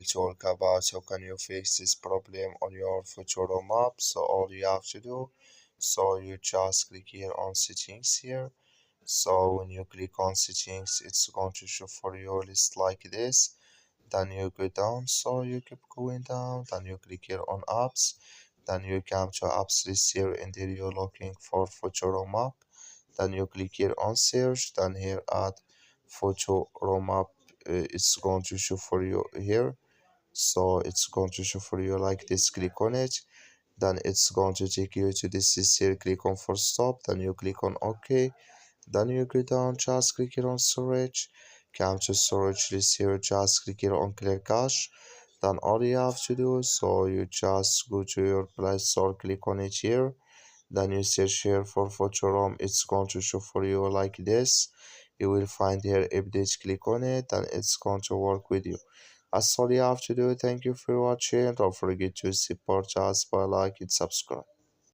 talk about how can you fix this problem on your Photoroom app. So all you have to do, so you just click here on settings here. So when you click on settings, it's going to show for you a list like this. Then you go down, so you keep going down, then you click here on apps, then you come to apps list here, and there you're looking for Photoroom app. Then you click here on search, then here add Photoroom app. It's going to show for you here, so it's going to show for you like this. Click on it, then it's going to take you to this list here. Click on for stop, then you click on OK, then you go down, just click here on storage, come to storage list here, just click here on clear cache. Then all you have to do, so you just go to your Play Store, click on it here, then you search here for Photoroom. It's going to show for you like this. You will find here update, click on it, and it's going to work with you. That's all you have to do. Thank you for watching. Don't forget to support us by like and subscribe.